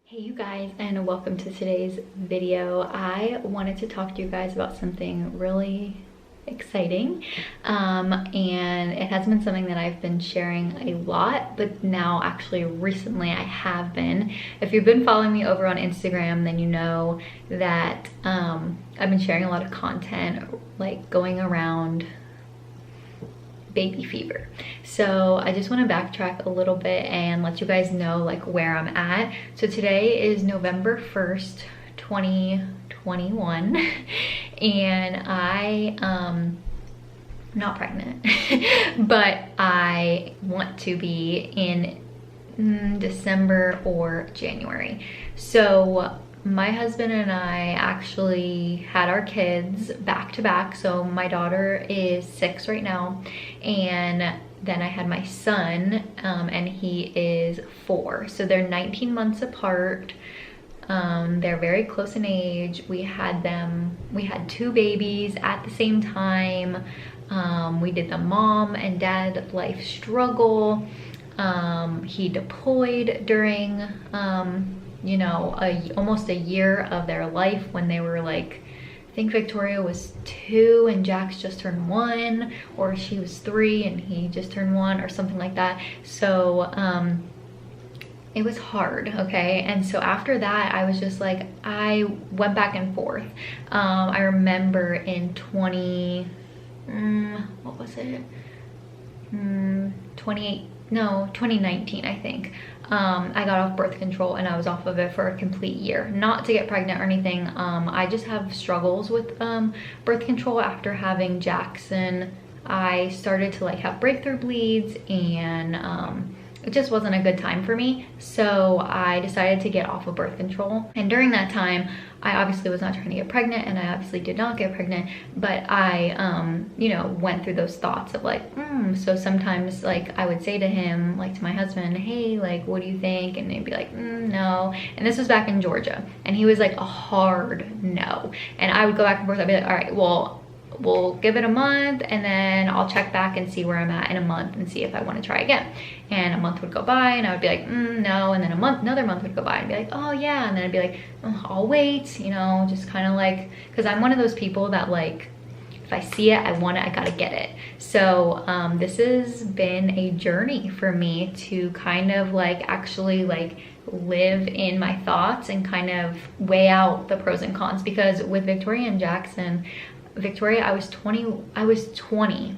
Hey you guys, and welcome to today's video. I wanted to talk to you guys about something really exciting, and it has been something that I've been sharing a lot, but now actually recently I have been. If you've been following me over on Instagram, then you know that I've been sharing a lot of content like going around baby fever. So I just want to backtrack a little bit and let you guys know like where I'm at. So today is November 1st, 2021 and I'm not pregnant but I want to be in December or January. So my husband and I actually had our kids back to back. So my daughter is 6 right now, and then I had my son, and he is 4. So they're 19 months apart. They're very close in age. We had 2 babies at the same time. We did the mom and dad life struggle. He deployed during you know, almost a year of their life when they were like, I think Victoria was 2 and Jax just turned 1, or she was 3 and he just turned 1 or something like that. So it was hard, okay? And so after that, I was just like, I went back and forth. I remember in what was it? 2019, I think. I got off birth control and I was off of it for a complete year. Not to get pregnant or anything. I just have struggles with birth control after having Jackson. I started to like have breakthrough bleeds, and it just wasn't a good time for me. So I decided to get off of birth control. And during that time, I obviously was not trying to get pregnant, and I obviously did not get pregnant, but I, you know, went through those thoughts of like, so sometimes like I would say to him, like to my husband, hey, like, what do you think? And they'd be like, no. And this was back in Georgia, and he was like a hard no. And I would go back and forth. I'd be like, all right, well, we'll give it a month and then I'll check back and see where I'm at in a month and see if I want to try again. And a month would go by and I would be like, no. And then another month would go by and be like, oh yeah. And then I'd be like, oh, I'll wait, you know, just kind of like, because I'm one of those people that like, if I see it, I want it, I gotta get it. So this has been a journey for me to kind of like actually like live in my thoughts and kind of weigh out the pros and cons. Because with Victoria and Jackson, Victoria, I was 21.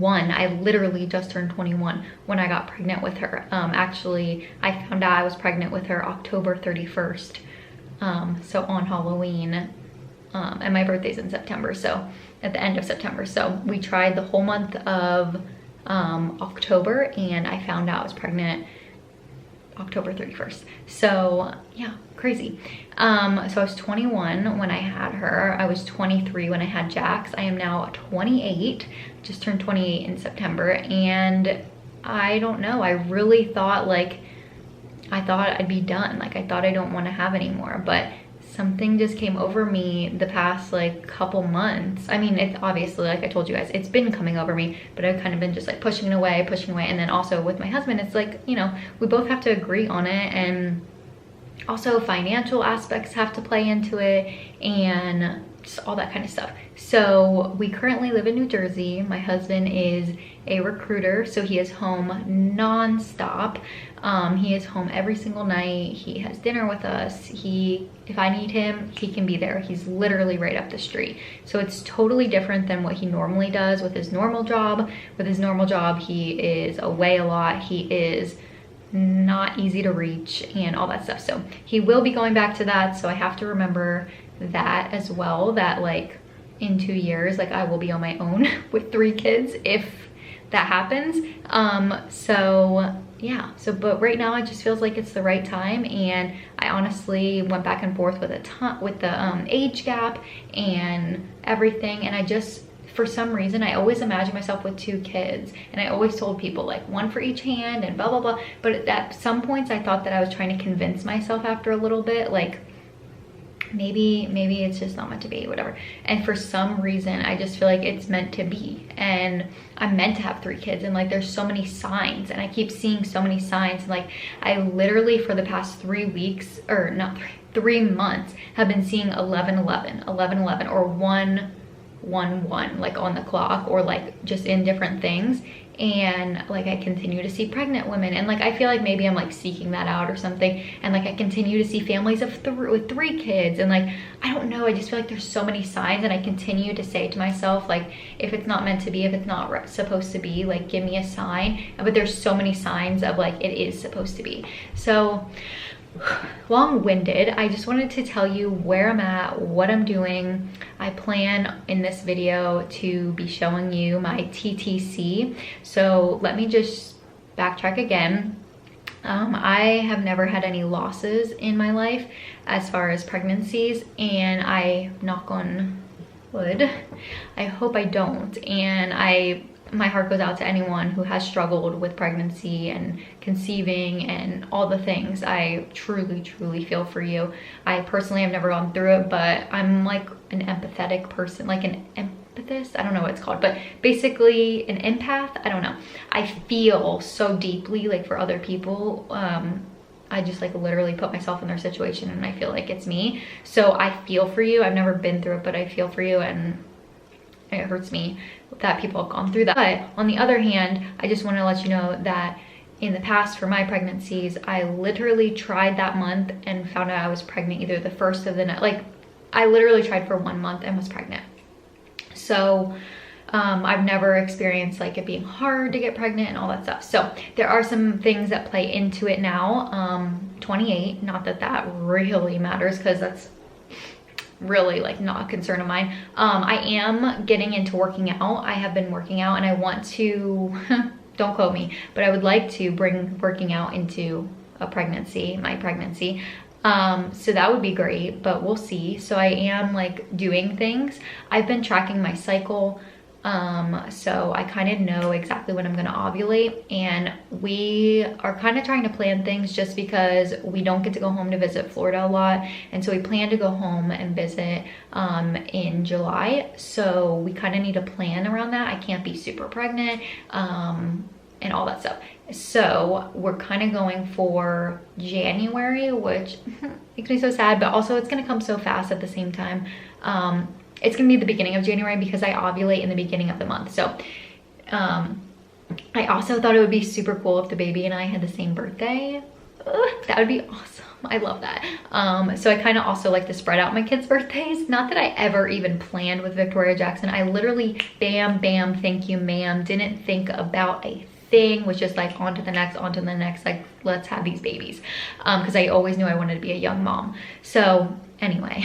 I literally just turned 21 when I got pregnant with her. Actually, I found out I was pregnant with her October 31st. So on Halloween, and my birthday's in September. So at the end of September. So we tried the whole month of October, and I found out I was pregnant October 31st. So yeah, crazy. So I was 21 when I had her. I was 23 when I had Jax. I am now 28, just turned 28 in September. And I don't know, I really thought like, I thought I'd be done. Like I thought I don't want to have anymore, but something just came over me the past like couple months. I mean, it's obviously, like I told you guys, it's been coming over me, but I've kind of been just like pushing it away. And then also with my husband, it's like, you know, we both have to agree on it, and also financial aspects have to play into it, and just all that kind of stuff. So we currently live in New Jersey. My husband is a recruiter, so he is home non-stop. He is home every single night. He has dinner with us. If I need him, he can be there. He's literally right up the street. So it's totally different than what he normally does with his normal job. With his normal job, he is away a lot. He is not easy to reach and all that stuff. So he will be going back to that. So I have to remember that as well, that like in 2 years, like I will be on my own with 3 kids if that happens. So yeah, but right now it just feels like it's the right time. And I honestly went back and forth with the age gap and everything. And I just, for some reason, I always imagined myself with 2 kids, and I always told people like 1 for each hand and blah, blah, blah. But at some points I thought that I was trying to convince myself after a little bit, like, maybe it's just not meant to be, whatever. And for some reason, I just feel like it's meant to be, and I'm meant to have 3 kids, and like there's so many signs, and I keep seeing so many signs. And like I literally for the past 3 weeks, or not 3 months, have been seeing 11 11 11 11 or 1 1 1 like on the clock, or like just in different things. And like I continue to see pregnant women, and like I feel like maybe I'm like seeking that out or something. And like I continue to see families of with 3 kids, and like I don't know, I just feel like there's so many signs. And I continue to say to myself, like, if it's not meant to be, if it's not supposed to be, like give me a sign. But there's so many signs of like it is supposed to be. So long-winded, I just wanted to tell you where I'm at, what I'm doing. I plan in this video to be showing you my TTC. So let me just backtrack again. I have never had any losses in my life as far as pregnancies, and I, knock on wood, I hope I don't. And my heart goes out to anyone who has struggled with pregnancy and conceiving and all the things. I truly, truly feel for you. I personally have never gone through it, but I'm like an empathetic person, like an empathist. I don't know what it's called, but basically an empath. I don't know. I feel so deeply like for other people. I just like literally put myself in their situation, and I feel like it's me. So I feel for you. I've never been through it, but I feel for you, and it hurts me that people have gone through that. But on the other hand, I just want to let you know that in the past for my pregnancies, I literally tried that month and found out I was pregnant either the first of the night. Like I literally tried for 1 month and was pregnant. So I've never experienced like it being hard to get pregnant and all that stuff. So there are some things that play into it now. 28, not that that really matters, because that's really like not a concern of mine. I am getting into working out. I have been working out, and I want to don't quote me, but I would like to bring working out into my pregnancy. So that would be great, but we'll see. So I am like doing things. I've been tracking my cycle. So I kind of know exactly when I'm going to ovulate, and we are kind of trying to plan things just because we don't get to go home to visit Florida a lot. And so we plan to go home and visit, in July. So we kind of need a plan around that. I can't be super pregnant, and all that stuff. So we're kind of going for January, which makes me so sad, but also it's going to come so fast at the same time. It's gonna be the beginning of January because I ovulate in the beginning of the month. So I also thought it would be super cool if the baby and I had the same birthday. That would be awesome. I love that. So I kind of also like to spread out my kids' birthdays. Not that I ever even planned with Victoria Jackson. I literally bam, bam, thank you, ma'am. Didn't think about a thing, was just like on to the next, like let's have these babies. Because I always knew I wanted to be a young mom. So anyway,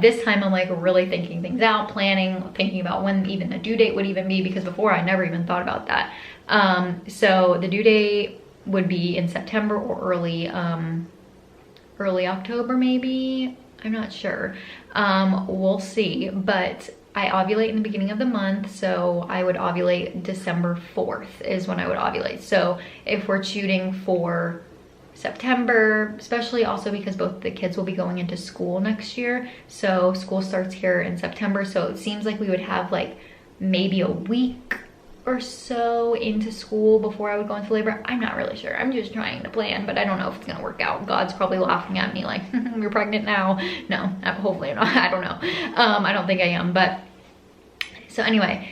this time I'm like really thinking things out, planning, thinking about when even the due date would even be, because before I never even thought about that. So the due date would be in September or early October maybe. I'm not sure. We'll see. But I ovulate in the beginning of the month, so I would ovulate December 4th is when I would ovulate. So if we're shooting for September, especially also because both the kids will be going into school next year. So school starts here in September. So it seems like we would have like maybe a week or so into school before I would go into labor. I'm not really sure. I'm just trying to plan, but I don't know if it's gonna work out. God's probably laughing at me like, you're pregnant now. No, hopefully not. I don't know. I don't think I am, but so anyway,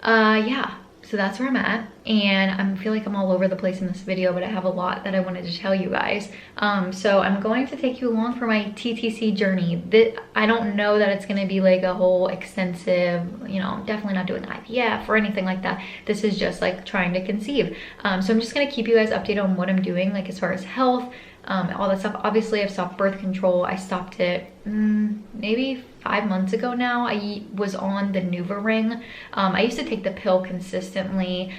yeah. So that's where I'm at, and I feel like I'm all over the place in this video, but I have a lot that I wanted to tell you guys. So I'm going to take you along for my TTC journey. I don't know that it's going to be like a whole extensive, you know, definitely not doing IVF or anything like that. This is just like trying to conceive. So I'm just going to keep you guys updated on what I'm doing, like as far as health, all that stuff. Obviously I've stopped birth control. I stopped it maybe 5 months ago now, I was on the NuvaRing. I used to take the pill consistently.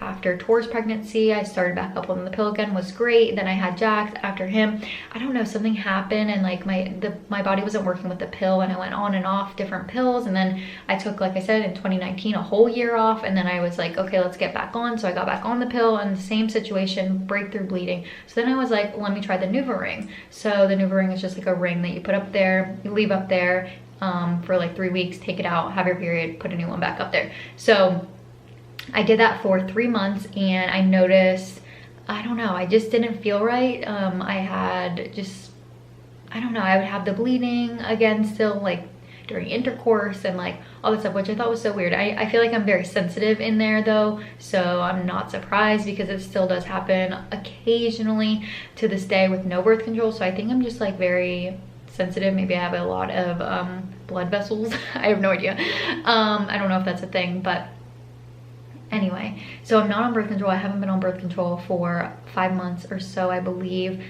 After Tor's pregnancy, I started back up on the pill again, was great. Then I had Jax after him. I don't know, something happened and like my body wasn't working with the pill, and I went on and off different pills. And then I took, like I said, in 2019, a whole year off. And then I was like, okay, let's get back on. So I got back on the pill, and the same situation, breakthrough bleeding. So then I was like, let me try the NuvaRing. So the NuvaRing is just like a ring that you put up there, you leave up there for like 3 weeks, take it out, have your period, put a new one back up there. So I did that for 3 months, and I noticed, I don't know, I just didn't feel right. I had just, I don't know, I would have the bleeding again still, like during intercourse and like all this stuff, which I thought was so weird. I feel like I'm very sensitive in there though, so I'm not surprised because it still does happen occasionally to this day with no birth control. So I think I'm just like very sensitive. Maybe I have a lot of blood vessels. I have no idea. I don't know if that's a thing, but anyway, so I'm not on birth control. I haven't been on birth control for 5 months or so, I believe.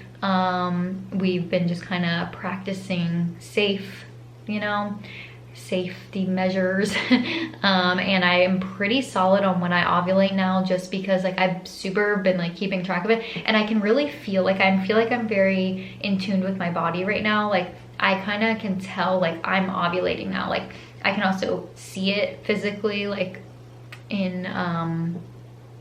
We've been just kind of practicing safe, you know, safety measures. And I am pretty solid on when I ovulate now, just because like I've super been like keeping track of it, and I can really feel like I'm very in tune with my body right now. Like I kind of can tell like I'm ovulating now. Like I can also see it physically, like in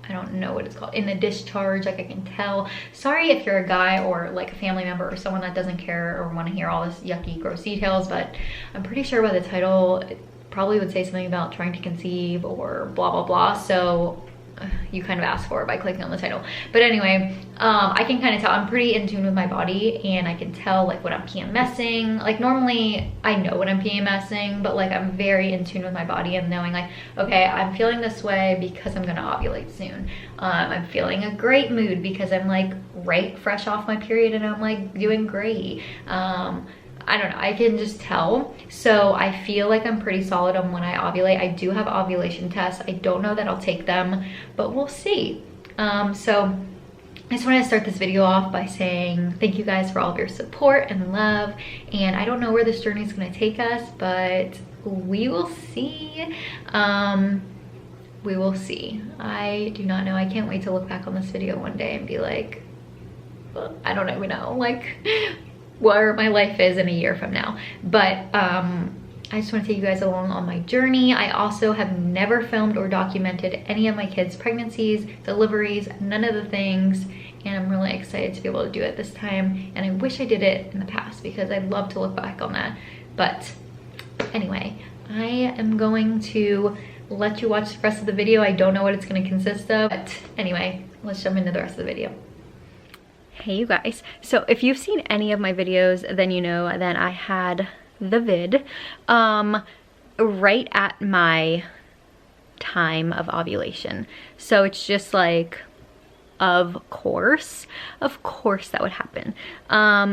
I don't know what it's called, in the discharge. Like I can tell. Sorry if you're a guy or like a family member or someone that doesn't care or want to hear all this yucky gross details, but I'm pretty sure by the title it probably would say something about trying to conceive or blah blah blah. So you kind of asked for it by clicking on the title. But anyway, I can kind of tell. I'm pretty in tune with my body, and I can tell like when I'm PMSing. Like normally I know when I'm PMSing, but like I'm very in tune with my body and knowing like, okay, I'm feeling this way because I'm gonna ovulate soon. I'm feeling a great mood because I'm like right fresh off my period and I'm like doing great. I don't know, I can just tell. So I feel like I'm pretty solid on when I ovulate. I do have ovulation tests. I don't know that I'll take them, but we'll see. So I just want to start this video off by saying thank you guys for all of your support and love. And I don't know where this journey is going to take us, but we will see. We will see. I do not know. I can't wait to look back on this video one day and be like, well, I don't even know, like where my life is in a year from now. But I just want to take you guys along on my journey. I also have never filmed or documented any of my kids' pregnancies, deliveries, none of the things, and I'm really excited to be able to do it this time. And I wish I did it in the past because I'd love to look back on that. But anyway, I am going to let you watch the rest of the video. I don't know what it's going to consist of, but anyway, let's jump into the rest of the video. Hey you guys, so if you've seen any of my videos, then you know that I had the vid right at my time of ovulation. So it's just like, of course that would happen.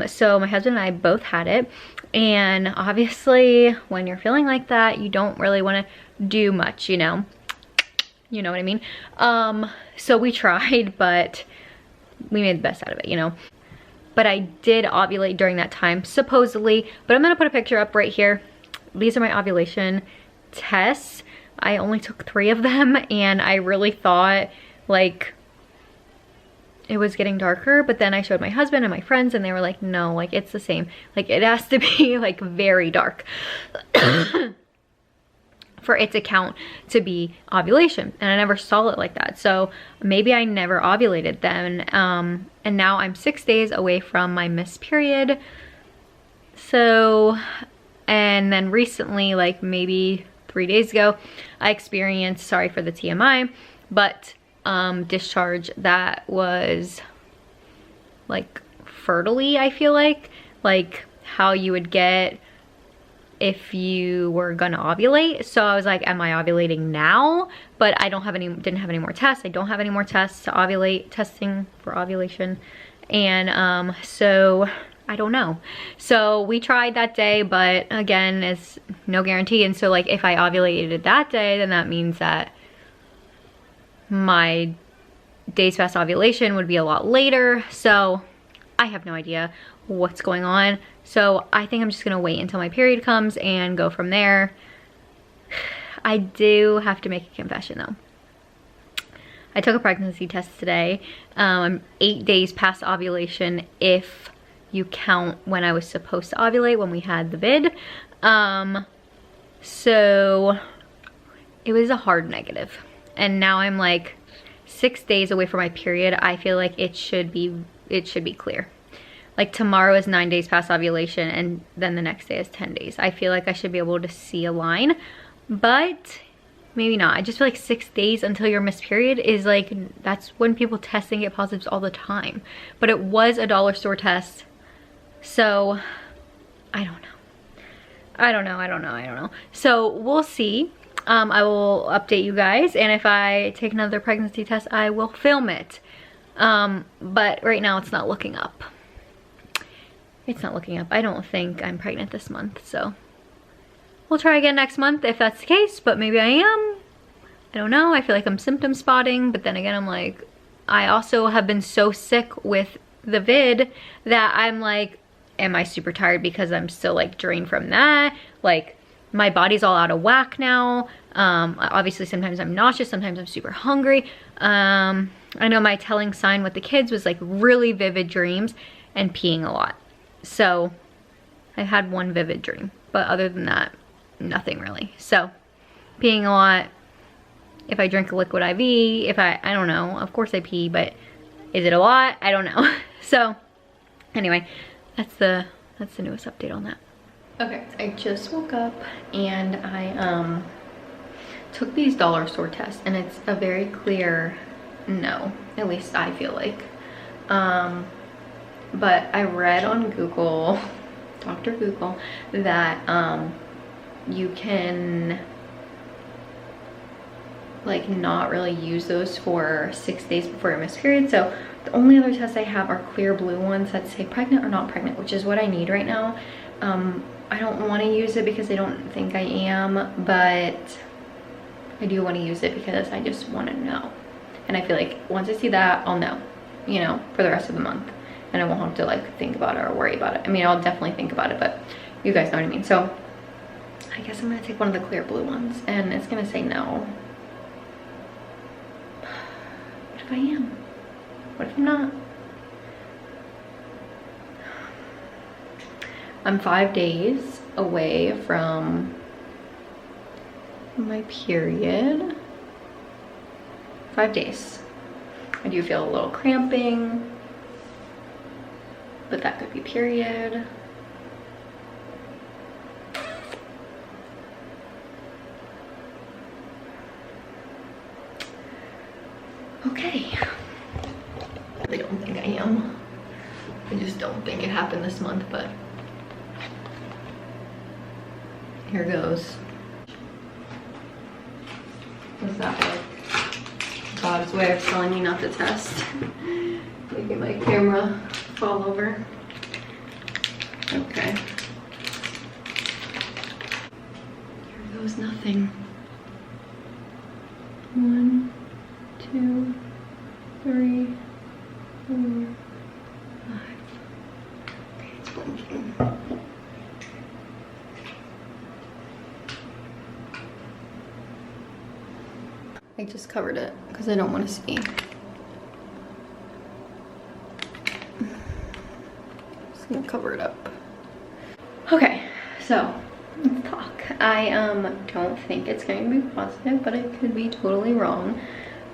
So my husband and I both had it, and obviously when you're feeling like that, you don't really want to do much, you know what I mean. So we tried, but we made the best out of it, you know. But I did ovulate during that time, supposedly. But I'm gonna put a picture up right here. These are my ovulation tests. I only took 3 of them, and I really thought like it was getting darker, but then I showed my husband and my friends, and they were like, no, like it's the same. Like it has to be like very dark for it to count to be ovulation. And I never saw it like that. So maybe I never ovulated then. And now I'm 6 days away from my missed period. So, and then recently, like maybe 3 days ago, I experienced, sorry for the TMI, but discharge that was like fertile-y, I feel like how you would get if you were gonna ovulate. So I was like, am I ovulating now? But I didn't have any more tests. I don't have any more tests to ovulate, testing for ovulation. And so I don't know. So we tried that day, but again, it's no guarantee. And so like if I ovulated that day, then that means that my days past ovulation would be a lot later. So I have no idea what's going on. So I think I'm just gonna wait until my period comes and go from there. I do have to make a confession though. I took a pregnancy test today. I'm 8 days past ovulation if you count when I was supposed to ovulate, when we had the vid. So it was a hard negative. And now I'm like 6 days away from my period. I feel like it should be clear. Like tomorrow is 9 days past ovulation and then the next day is 10 days. I feel like I should be able to see a line, but maybe not. I just feel like 6 days until your missed period is like, that's when people test and get positives all the time. But it was a dollar store test. So I don't know. So we'll see. I will update you guys, and if I take another pregnancy test, I will film it. But right now it's not looking up. It's not looking up. I don't think I'm pregnant this month, so we'll try again next month if that's the case, but maybe I am. I don't know. I feel like I'm symptom spotting, but then again, I'm like, I also have been so sick with the vid that I'm like, am I super tired because I'm still like drained from that? Like my body's all out of whack now. Obviously sometimes I'm nauseous, sometimes I'm super hungry. I know my telling sign with the kids was like really vivid dreams and peeing a lot. So I had one vivid dream, but other than that, nothing really. So peeing a lot. If I drink a liquid IV, if I don't know, of course I pee, but is it a lot? I don't know. So anyway, that's the newest update on that. Okay, I just woke up and I took these dollar store tests and it's a very clear no, at least I feel like. But I read on Google, Dr. Google, that you can like not really use those for 6 days before your missed period. So the only other tests I have are clear blue ones that say pregnant or not pregnant, which is what I need right now. I don't want to use it because I don't think I am, but I do want to use it because I just want to know. And I feel like once I see that, I'll know, you know, for the rest of the month. And I won't have to like think about it or worry about it. I mean, I'll definitely think about it, but you guys know what I mean. So I guess I'm gonna take one of the clear blue ones and it's gonna say no. What if I am? What if I'm not? I'm 5 days away from my period. 5 days. I do feel a little cramping, but that could be period. Okay. I don't think I am. I just don't think it happened this month, but here goes. What's that like? God's way of telling me not to test. Making my camera fall over. Okay. Here goes nothing. 1, 2, 3, 4, 5. Okay, it's blinking. I just covered it because I don't want to see. Just gonna cover it up. Okay, so let's talk. I don't think it's going to be positive, but I could be totally wrong.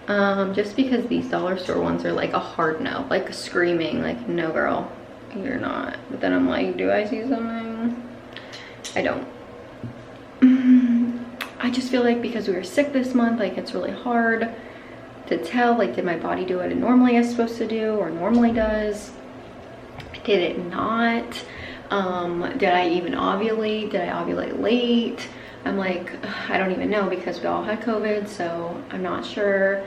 Just because these dollar store ones are like a hard no, like screaming, like no girl, you're not. But then I'm like, do I see something? I don't. I just feel like because we were sick this month, like it's really hard to tell, like did my body do what it normally is supposed to do or normally does? Did it not? Did I even ovulate? Did I ovulate late? I'm like, I don't even know because we all had COVID, so I'm not sure.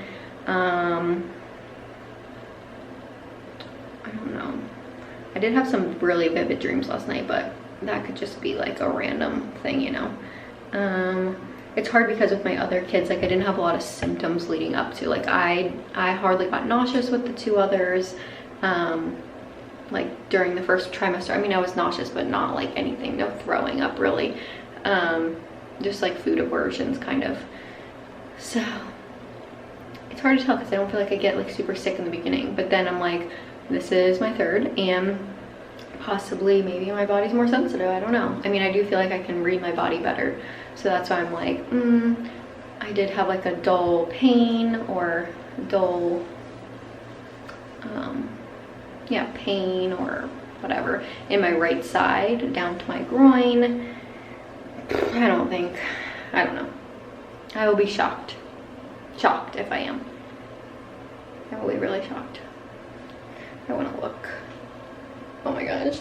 I don't know. I did have some really vivid dreams last night, but that could just be like a random thing, you know. It's hard because with my other kids, like I didn't have a lot of symptoms leading up to, like I hardly got nauseous with the 2 others. like during the first trimester. I mean, I was nauseous, but not like anything, no throwing up really. Just like food aversions kind of. So it's hard to tell because I don't feel like I get like super sick in the beginning, but then I'm like, this is my third, and possibly maybe my body's more sensitive. I don't know. I mean, I do feel like I can read my body better, so that's why I'm like, I did have like a dull pain or dull yeah, pain or whatever in my right side down to my groin. I don't know. I will be shocked if I am. I will be really shocked. I want to look. Oh my gosh.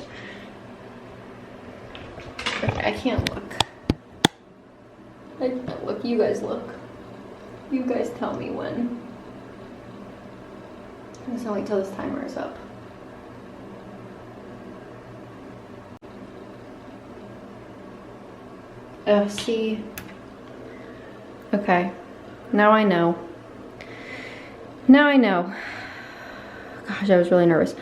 Okay, I can't look. I can't look. You guys look. You guys tell me when. I'm just gonna wait till this timer is up. See. Okay. Now I know. Now I know. Gosh, I was really nervous.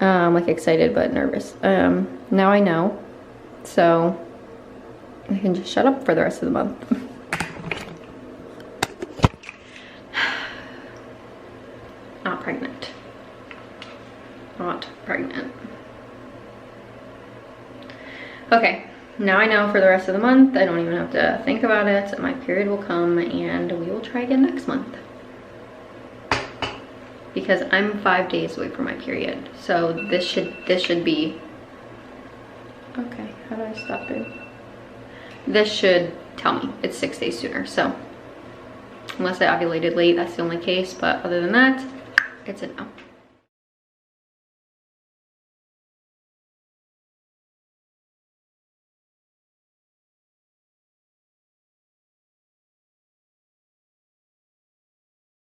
Like excited but nervous. Now I know. So I can just shut up for the rest of the month. Not pregnant. Not pregnant. Okay. Now I know for the rest of the month. I don't even have to think about it. My period will come and we will try again next month. Because I'm 5 days away from my period. So this should be, okay, how do I stop it? This should tell me it's 6 days sooner. So unless I ovulated late, that's the only case. But other than that, it's a no.